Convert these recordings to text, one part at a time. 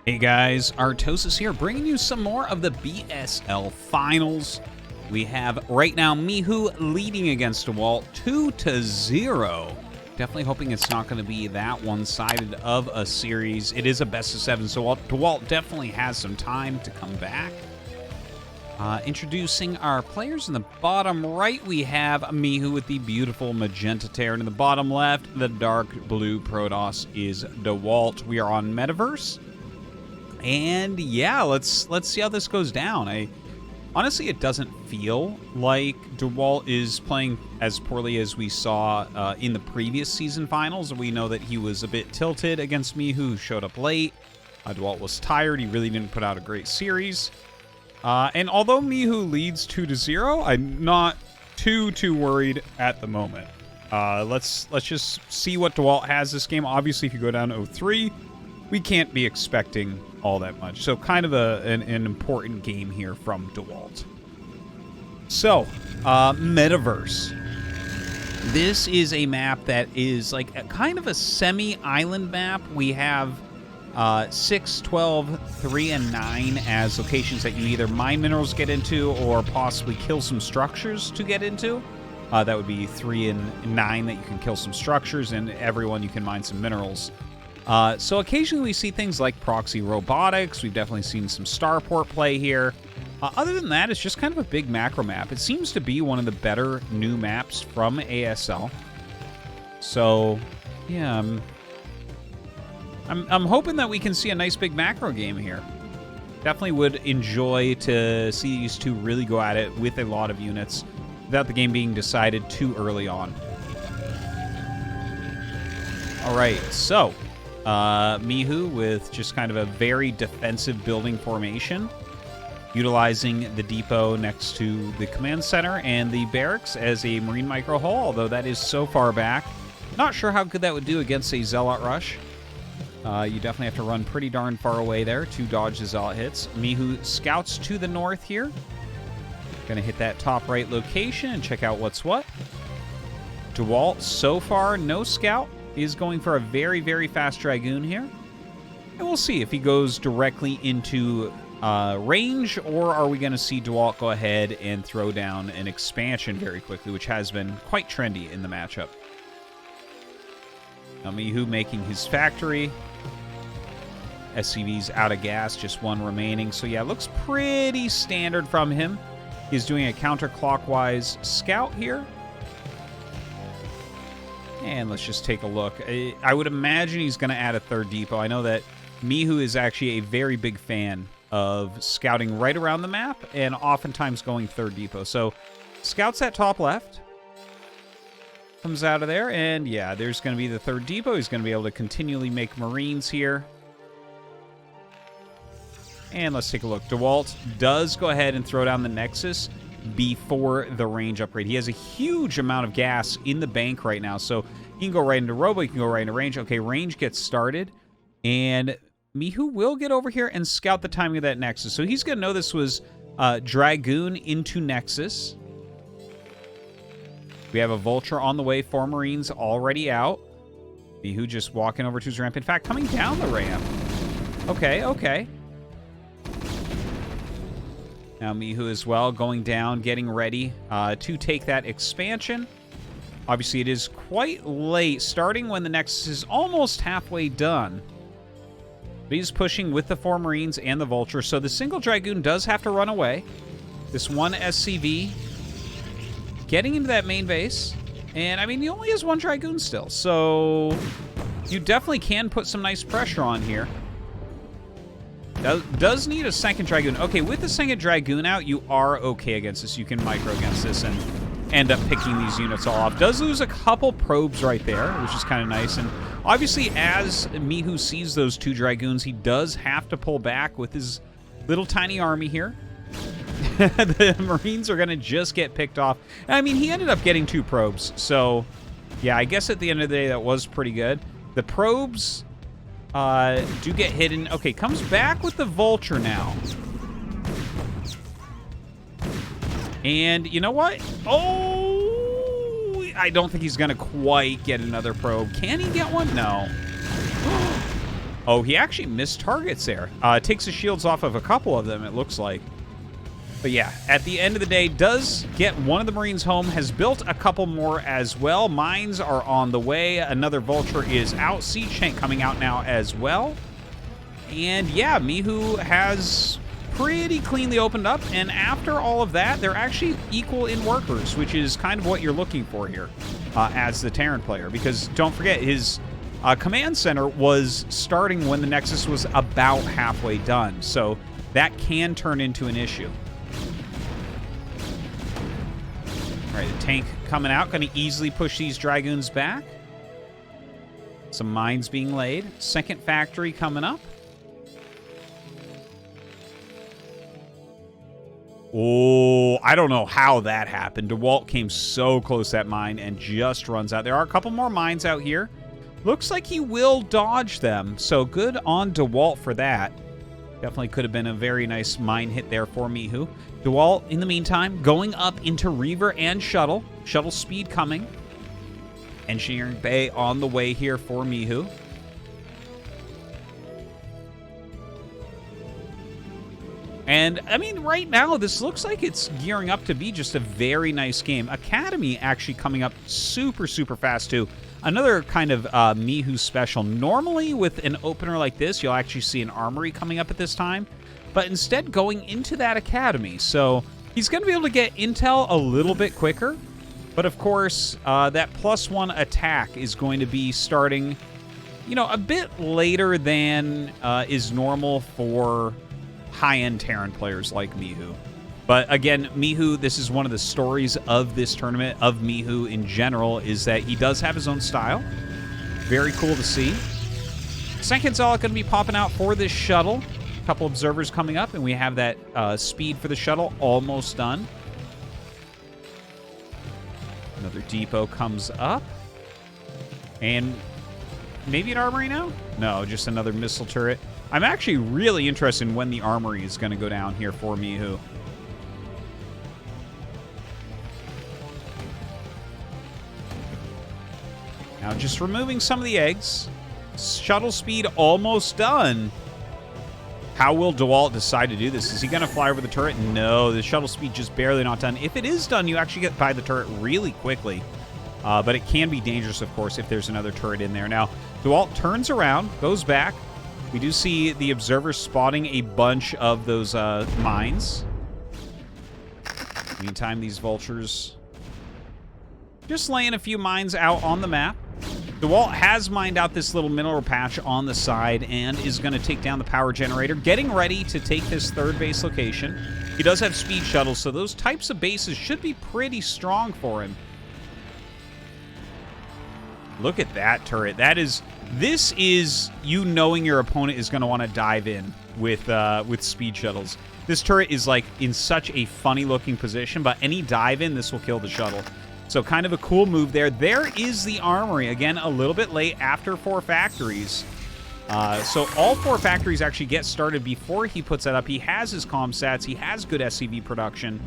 Hey guys, Artosis here, bringing you some more of the BSL finals. We have right now Mihu leading against Dewalt 2-0. Definitely hoping it's not going to be that one-sided of a series. It is a best-of-7, so Dewalt definitely has some time to come back. Introducing our players in the bottom right, we have Mihu with the beautiful magenta tear. And in the bottom left, the dark blue Protoss is Dewalt. We are on Metaverse. And yeah, let's see how this goes down. Honestly, it doesn't feel like Dewalt is playing as poorly as we saw in the previous season finals. We know that he was a bit tilted against Mihu, who showed up late. Dewalt was tired. He really didn't put out a great series. And although Mihu leads 2-0, I'm not too worried at the moment. Let's just see what Dewalt has this game. Obviously, if you go down 0-3, we can't be expecting all that much. So kind of an important game here from Dewalt. So, Metaverse. This is a map that is like a kind of a semi-island map. We have 6, 12, 3, and 9 as locations that you either mine minerals get into or possibly kill some structures to get into. That would be 3 and 9 that you can kill some structures, and everyone you can mine some minerals. So occasionally we see things like proxy robotics. We've definitely seen some starport play here. Other than that, it's just kind of a big macro map. It seems to be one of the better new maps from ASL. So, yeah, I'm hoping that we can see a nice big macro game here. Definitely would enjoy to see these two really go at it with a lot of units without the game being decided too early on. All right, so Mihu with just kind of a very defensive building formation, utilizing the depot next to the command center and the barracks as a marine micro hull, although that is so far back. Not sure how good that would do against a Zealot rush. You definitely have to run pretty darn far away there to dodge the Zealot hits. Mihu scouts to the north here. Gonna hit that top right location and check out what's what. Dewalt, so far, no scout. Is going for a very fast Dragoon here. And we'll see if he goes directly into range, or are we going to see Dewalt go ahead and throw down an expansion very quickly, which has been quite trendy in the matchup. Now Mihu making his factory. SCV's out of gas, just one remaining. So yeah, it looks pretty standard from him. He's doing a counterclockwise scout here. And let's just take a look. I would imagine he's going to add a third depot. I know that Mihu is actually a very big fan of scouting right around the map and oftentimes going third depot. So scouts at top left. Comes out of there. And yeah, there's going to be the third depot. He's going to be able to continually make Marines here. And let's take a look. Dewalt does go ahead and throw down the Nexus before the range upgrade. He has a huge amount of gas in the bank right now, so he can go right into robo, he can go right into range. Okay, range gets started, and Mihu will get over here and scout the timing of that Nexus. So he's going to know this was Dragoon into Nexus. We have a Vulture on the way, 4 Marines already out. Mihu just walking over to his ramp. In fact, coming down the ramp. Okay. Now Mihu as well, going down, getting ready to take that expansion. Obviously, it is quite late, starting when the Nexus is almost halfway done. But he's pushing with the 4 Marines and the Vulture, so the single Dragoon does have to run away. This one SCV getting into that main base. And, I mean, he only has 1 Dragoon still, so you definitely can put some nice pressure on here. Does need a second Dragoon. Okay, with the second Dragoon out, you are okay against this. You can micro against this and end up picking these units all off. Does lose a couple probes right there, which is kind of nice. And obviously, as Mihu sees those 2 Dragoons, he does have to pull back with his little tiny army here. The Marines are going to just get picked off. I mean, he ended up getting 2 probes. So, yeah, I guess at the end of the day, that was pretty good. The probes do get hidden. Okay, comes back with the Vulture now. And you know what? Oh, I don't think he's going to quite get another probe. Can he get one? No. Oh, he actually missed targets there. Takes the shields off of a couple of them, it looks like. But yeah, at the end of the day, does get one of the Marines home, has built a couple more as well. Mines are on the way. Another Vulture is out. Siege Tank coming out now as well. And yeah, Mihu has pretty cleanly opened up. And after all of that, they're actually equal in workers, which is kind of what you're looking for here as the Terran player. Because don't forget, his command center was starting when the Nexus was about halfway done. So that can turn into an issue. All right, the tank coming out, going to easily push these Dragoons back. Some mines being laid. Second factory coming up. Oh, I don't know how that happened. Dewalt came so close to that mine and just runs out. There are a couple more mines out here. Looks like he will dodge them, so good on Dewalt for that. Definitely could have been a very nice mine hit there for Mihu. Dewalt, in the meantime, going up into Reaver and Shuttle. Shuttle speed coming. Engineering Bay on the way here for Mihu. And, I mean, right now, this looks like it's gearing up to be just a very nice game. Academy actually coming up super, super fast, too. Another kind of Mihu special. Normally, with an opener like this, you'll actually see an armory coming up at this time. But instead, going into that academy. So, he's going to be able to get intel a little bit quicker. But, of course, that +1 attack is going to be starting, you know, a bit later than is normal for high-end Terran players like Mihu. But again, Mihu, this is one of the stories of this tournament, of Mihu in general, is that he does have his own style. Very cool to see. Second Zealot going to be popping out for this shuttle. A couple observers coming up, and we have that speed for the shuttle almost done. Another depot comes up. And maybe an armory now? No, just another missile turret. I'm actually really interested in when the armory is going to go down here for Mihu. Now just removing some of the eggs. Shuttle speed almost done. How will Dewalt decide to do this? Is he going to fly over the turret? No, the shuttle speed just barely not done. If it is done, you actually get by the turret really quickly. But it can be dangerous, of course, if there's another turret in there. Now, Dewalt turns around, goes back. We do see the observer spotting a bunch of those mines. Meantime, these vultures just laying a few mines out on the map. Dewalt has mined out this little mineral patch on the side and is going to take down the power generator, getting ready to take this third base location. He does have speed shuttles, so those types of bases should be pretty strong for him. Look at that turret. This is you knowing your opponent is going to want to dive in with speed shuttles. This turret is like in such a funny looking position, but any dive in, this will kill the shuttle. So kind of a cool move there. There is the armory. Again, a little bit late after 4 factories. So all 4 factories actually get started before he puts that up. He has his comm stats. He has good SCV production.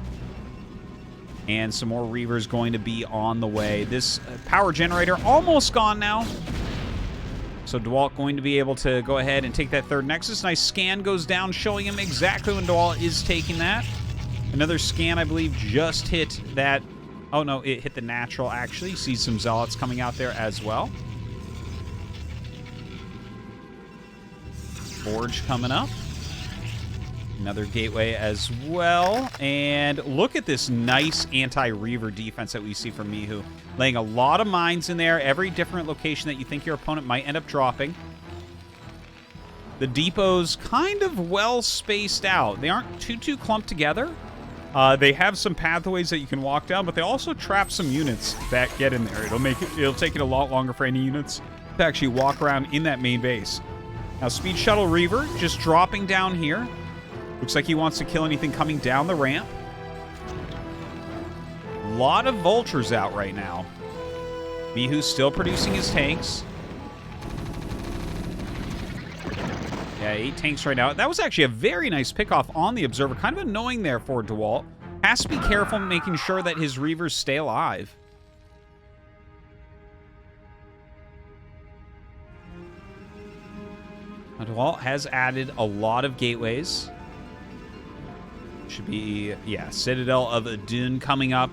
And some more Reavers going to be on the way. This power generator almost gone now. So Dewalt going to be able to go ahead and take that third Nexus. Nice scan goes down, showing him exactly when Dewalt is taking that. Another scan, I believe, just hit that. Oh, no, it hit the natural, actually. You see some Zealots coming out there as well. Forge coming up. Another gateway as well. And look at this nice anti-Reaver defense that we see from Mihu. Laying a lot of mines in there. Every different location that you think your opponent might end up dropping. The depots kind of well spaced out. They aren't too clumped together. They have some pathways that you can walk down, but they also trap some units that get in there. It'll take it a lot longer for any units to actually walk around in that main base. Now, Speed Shuttle Reaver just dropping down here. Looks like he wants to kill anything coming down the ramp. A lot of vultures out right now. Mihu's still producing his tanks. Yeah, 8 tanks right now. That was actually a very nice pickoff on the observer. Kind of annoying there for Dewalt. Has to be careful making sure that his Reavers stay alive. Dewalt has added a lot of gateways. Should be, yeah, Citadel of Adun coming up.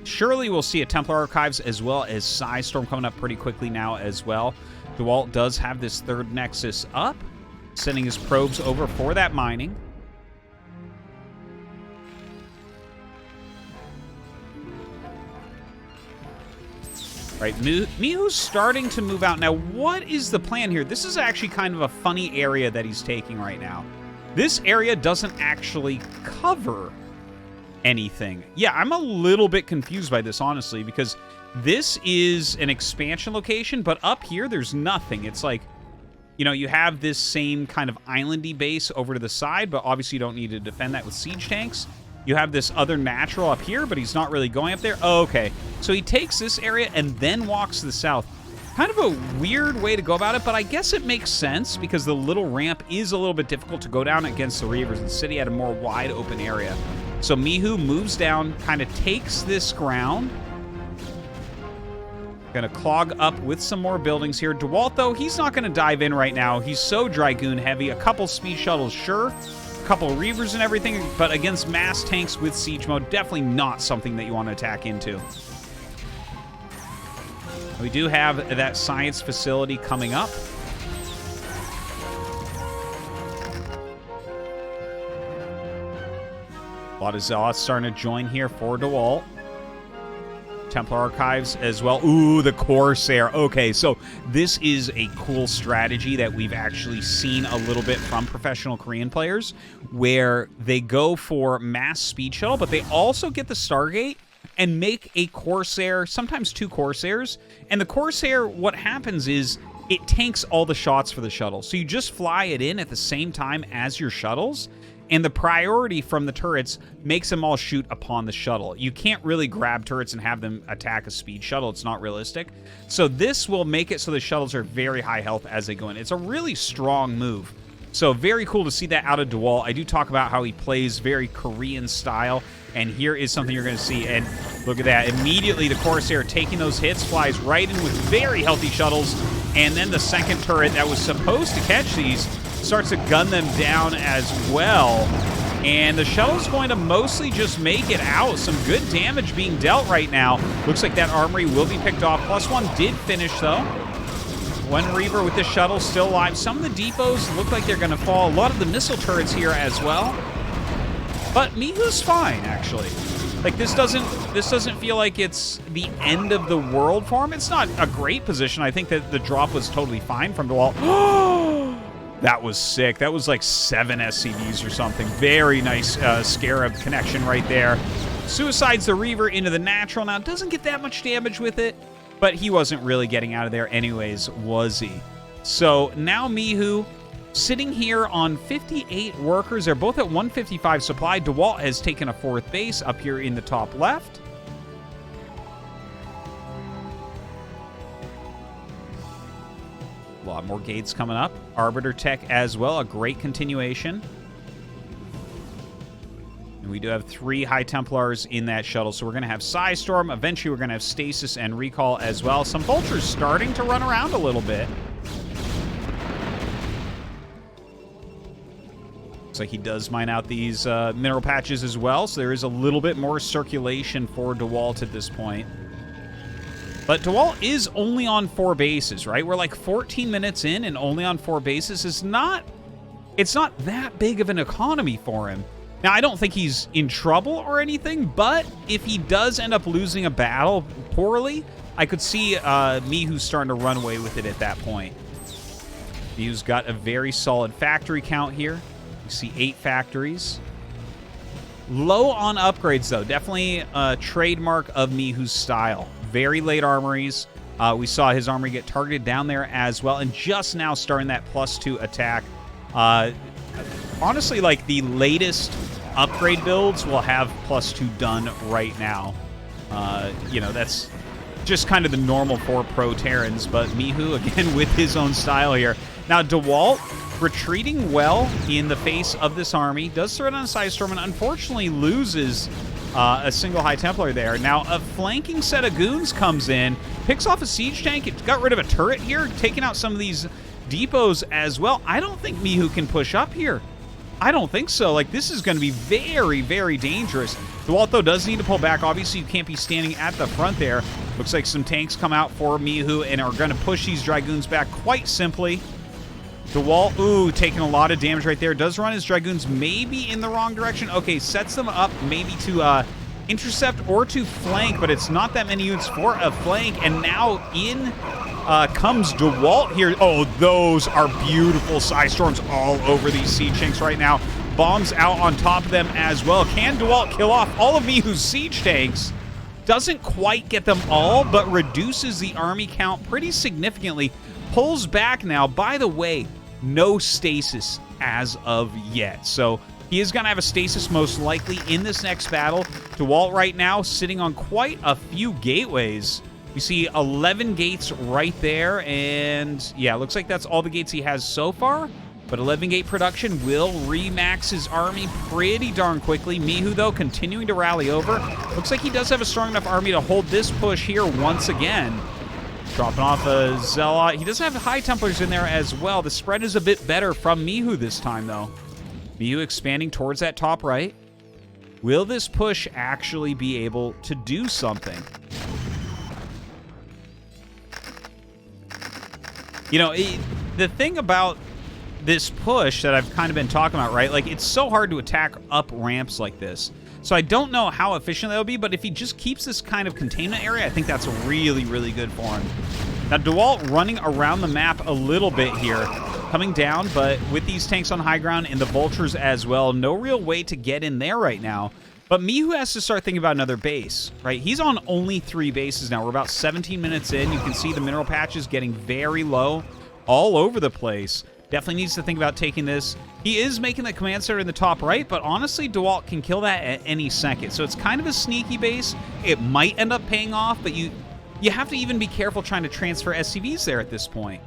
Surely we'll see a Templar Archives as well as Psystorm coming up pretty quickly now as well. Dewalt does have this third Nexus up, sending his probes over for that mining. Right, Mihu's starting to move out. Now, what is the plan here? This is actually kind of a funny area that he's taking right now. This area doesn't actually cover anything. Yeah, I'm a little bit confused by this, honestly, because this is an expansion location, but up here, there's nothing. It's like, you know, you have this same kind of islandy base over to the side, but obviously you don't need to defend that with siege tanks. You have this other natural up here, but he's not really going up there. Oh, okay. So he takes this area and then walks to the south. Kind of a weird way to go about it, but I guess it makes sense because the little ramp is a little bit difficult to go down against the Reavers, and the city had a more wide open area. So Mihu moves down, kind of takes this ground. Gonna clog up with some more buildings here. Dewalt, though, he's not gonna dive in right now. He's so Dragoon heavy. A couple speed shuttles, sure. A couple Reavers and everything, but against mass tanks with siege mode, definitely not something that you want to attack into. We do have that science facility coming up. A lot of Zealots starting to join here for Dewalt. Templar Archives as well. Ooh, the Corsair. Okay, so this is a cool strategy that we've actually seen a little bit from professional Korean players, where they go for mass speed shuttle, but they also get the Stargate and make a Corsair, sometimes two Corsairs. And the Corsair, what happens is it tanks all the shots for the shuttle. So you just fly it in at the same time as your shuttles, and the priority from the turrets makes them all shoot upon the shuttle. You can't really grab turrets and have them attack a speed shuttle. It's not realistic. So this will make it so the shuttles are very high health as they go in. It's a really strong move. So very cool to see that out of Dewalt. I do talk about how he plays very Korean style, and here is something you're going to see. And look at that. Immediately, the Corsair taking those hits, flies right in with very healthy shuttles, and then the second turret that was supposed to catch these starts to gun them down as well. And the shuttle's going to mostly just make it out. Some good damage being dealt right now. Looks like that armory will be picked off. +1 did finish, though. One Reaver with the shuttle still alive. Some of the depots look like they're going to fall. A lot of the missile turrets here as well. But Mihu's fine, actually. Like, this doesn't feel like it's the end of the world for him. It's not a great position. I think that the drop was totally fine from Dewalt. That was sick. That was like 7 SCVs or something. Very nice Scarab connection right there. Suicides the Reaver into the natural. Now, doesn't get that much damage with it, but he wasn't really getting out of there anyways, was he? So now Mihu sitting here on 58 workers. They're both at 155 supply. Dewalt has taken a 4th base up here in the top left. A lot more gates coming up. Arbiter Tech as well, a great continuation. And we do have 3 High Templars in that shuttle, so we're going to have Psystorm. Eventually, we're going to have Stasis and Recall as well. Some Vultures starting to run around a little bit. Looks like he does mine out these mineral patches as well, so there is a little bit more circulation for Dewalt at this point. But Dewalt is only on 4 bases, right? We're like 14 minutes in and only on 4 bases. It's not that big of an economy for him. Now, I don't think he's in trouble or anything, but if he does end up losing a battle poorly, I could see Mihu starting to run away with it at that point. Mihu's got a very solid factory count here. You see 8 factories. Low on upgrades, though. Definitely a trademark of Mihu's style. Very late armories. We saw his armory get targeted down there as well, and just now starting that +2 attack. Honestly, like, the latest upgrade builds will have +2 done right now. You know, that's just kind of the normal for Pro Terrans, but Mihu, again, with his own style here. Now, Dewalt retreating well in the face of this army. Does throw it on a Psystorm and unfortunately loses a single High Templar there. Now, a flanking set of goons comes in, picks off a siege tank. It got rid of a turret here, taking out some of these depots as well. I don't think Mihu can push up here. I don't think so. Like, this is going to be very, very dangerous. Dewalt, though, does need to pull back. Obviously, you can't be standing at the front there. Looks like some tanks come out for Mihu and are going to push these Dragoons back quite simply. Dewalt, ooh, taking a lot of damage right there. Does run his Dragoons maybe in the wrong direction. Okay, sets them up maybe to intercept or to flank, but it's not that many units for a flank. And now in comes Dewalt here. Oh, those are beautiful Psy Storms all over these Siege Tanks right now. Bombs out on top of them as well. Can Dewalt kill off all of Mihu's Siege Tanks? Doesn't quite get them all, but reduces the army count pretty significantly. Pulls back now. By the way, no stasis as of yet. So he is going to have a stasis most likely in this next battle. Dewalt right now sitting on quite a few gateways. You see 11 gates right there, and yeah, looks like that's all the gates he has so far. But 11 gate production will remax his army pretty darn quickly. Mihu, though, continuing to rally over. Looks like he does have a strong enough army to hold this push here once again. Dropping off a Zealot. He does have High Templars in there as well. The spread is a bit better from Mihu this time, though. Mihu expanding towards that top right. Will this push actually be able to do something? You know, the thing about this push that I've kind of been talking about, right? Like, it's so hard to attack up ramps like this. So I don't know how efficient that'll be, but if he just keeps this kind of containment area, I think that's really, really good for him. Now, Dewalt running around the map a little bit here, coming down, but with these tanks on high ground and the Vultures as well, no real way to get in there right now. But Mihu has to start thinking about another base, right? He's on only 3 bases now. We're about 17 minutes in. You can see the mineral patches getting very low all over the place. Definitely needs to think about taking this. He is making the command center in the top right, but honestly, Dewalt can kill that at any second. So it's kind of a sneaky base. It might end up paying off, but you have to even be careful trying to transfer SCVs there at this point.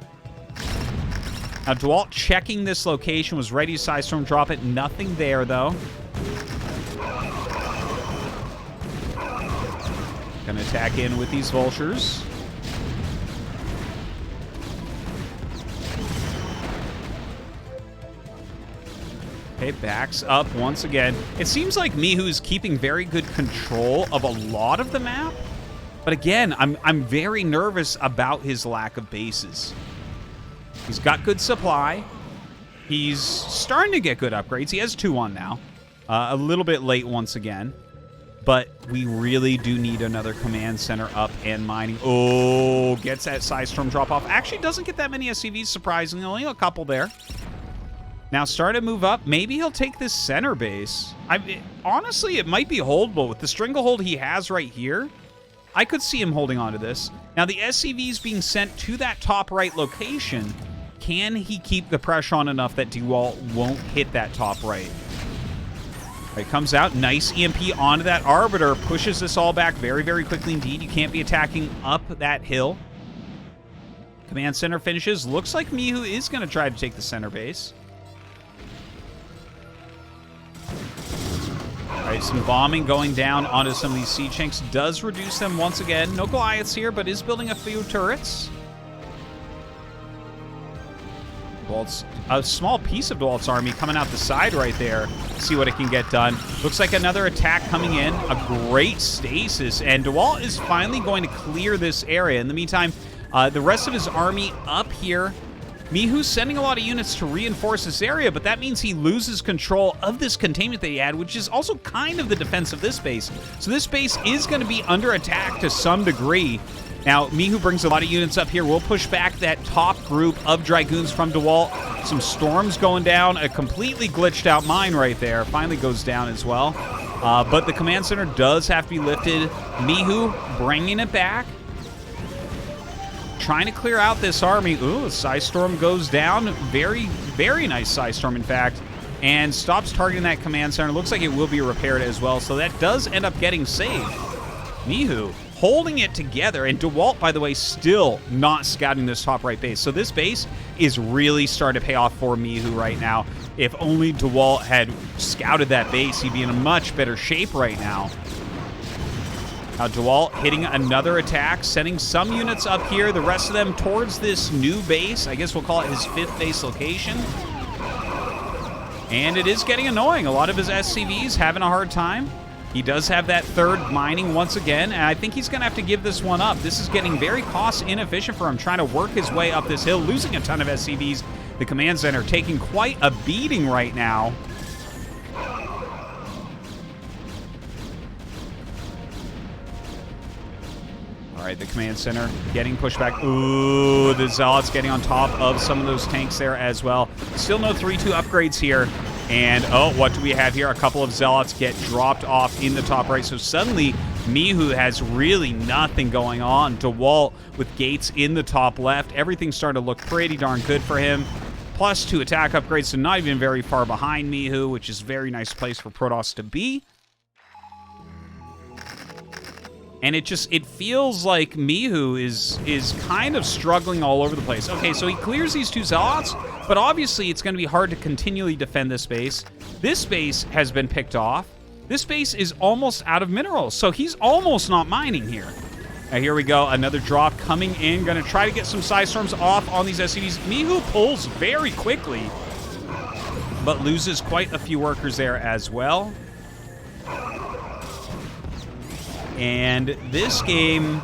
Now, Dewalt checking this location, was ready to Psy Storm drop it. Nothing there, though. Gonna attack in with these Vultures. Okay, backs up once again. It seems like Mihu is keeping very good control of a lot of the map. But again, I'm very nervous about his lack of bases. He's got good supply. He's starting to get good upgrades. He has 2 on now. A little bit late once again. But we really do need another command center up and mining. Oh, gets that Psy Storm drop off. Actually doesn't get that many SCVs, surprisingly. Only a couple there. Now start to move up. Maybe he'll take this center base. Honestly, it might be holdable. With the stranglehold he has right here, I could see him holding on to this. Now the SCVs being sent to that top right location. Can he keep the pressure on enough that Dewalt won't hit that top right? It comes out, nice EMP onto that Arbiter, pushes this all back very, very quickly indeed. You can't be attacking up that hill. Command center finishes. Looks like Mihu is going to try to take the center base. All right, some bombing going down onto some of these Siege Tanks. Does reduce them once again. No Goliaths here, but is building a few turrets. Dewalt's, a small piece of Dewalt's army coming out the side right there. See what it can get done. Looks like another attack coming in. A great stasis. And Dewalt is finally going to clear this area. In the meantime, the rest of his army up here. Mihu's sending a lot of units to reinforce this area, but that means he loses control of this containment that he had, which is also kind of the defense of this base. So this base is going to be under attack to some degree. Now, Mihu brings a lot of units up here. We'll push back that top group of Dragoons from Dewalt. Some storms going down. A completely glitched out mine right there. Finally goes down as well. But the command center does have to be lifted. Mihu bringing it back. Trying to clear out this army. Ooh, Psy Storm goes down. Very, very nice Psy Storm, in fact. And stops targeting that command center. Looks like it will be repaired as well. So that does end up getting saved. Mihu holding it together. And Dewalt, by the way, still not scouting this top right base. So this base is really starting to pay off for Mihu right now. If only Dewalt had scouted that base, he'd be in a much better shape right now. Now Dewalt hitting another attack, sending some units up here, the rest of them towards this new base. I guess we'll call it his 5th base location. And it is getting annoying. A lot of his SCVs having a hard time. He does have that 3rd mining once again, and I think he's going to have to give this one up. This is getting very cost inefficient for him, trying to work his way up this hill, losing a ton of SCVs. The command center taking quite a beating right now. All right, the command center getting pushed back. Ooh, the Zealots getting on top of some of those tanks there as well. Still no 3-2 upgrades here. And, oh, what do we have here? A couple of Zealots get dropped off in the top right. So suddenly, Mihu has really nothing going on. Dewalt with gates in the top left. Everything's starting to look pretty darn good for him. Plus 2 attack upgrades, so not even very far behind Mihu, which is a very nice place for Protoss to be. And it feels like Mihu is kind of struggling all over the place. Okay, so he clears these 2 Zealots, but obviously it's going to be hard to continually defend this base. This base has been picked off. This base is almost out of minerals, so he's almost not mining here. Now here we go, another drop coming in. Going to try to get some Psi Storms off on these SCVs. Mihu pulls very quickly, but loses quite a few workers there as well. And this game,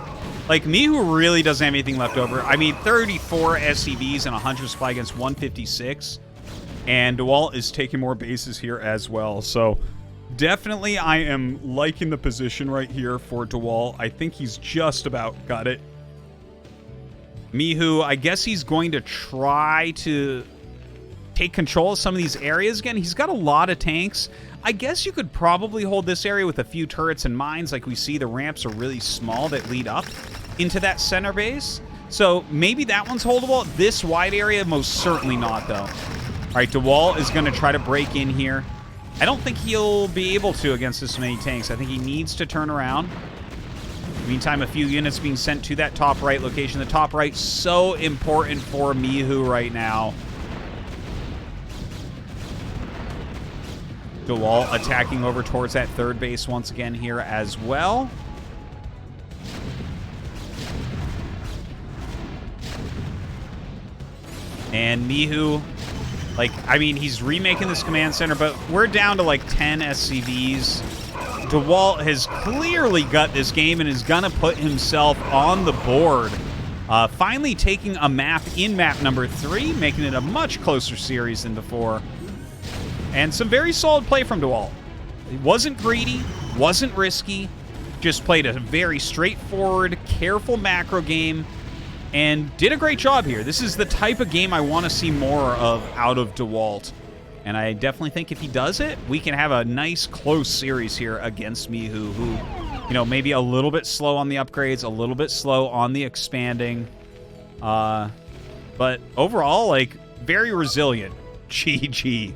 like, Mihu really doesn't have anything left over. I mean, 34 SCVs and 100 supply against 156. And Dewalt is taking more bases here as well. So, definitely I am liking the position right here for Dewalt. I think he's just about got it. Mihu, I guess he's going to try to take control of some of these areas again. He's got a lot of tanks. I guess you could probably hold this area with a few turrets and mines. Like we see, the ramps are really small that lead up into that center base. So maybe that one's holdable. This wide area, most certainly not, though. All right, Dewalt is going to try to break in here. I don't think he'll be able to against this many tanks. I think he needs to turn around. Meantime, a few units being sent to that top right location. The top right, so important for Mihu right now. Dewalt attacking over towards that 3rd base once again here as well. And Mihu, like, I mean, he's remaking this command center, but we're down to like 10 SCVs. Dewalt has clearly got this game and is gonna put himself on the board. Finally taking a map in map number 3, making it a much closer series than before. And some very solid play from Dewalt. He wasn't greedy, wasn't risky, just played a very straightforward, careful macro game, and did a great job here. This is the type of game I want to see more of out of Dewalt. And I definitely think if he does it, we can have a nice, close series here against Mihu, who, you know, maybe a little bit slow on the upgrades, a little bit slow on the expanding. But overall, like, very resilient. GG.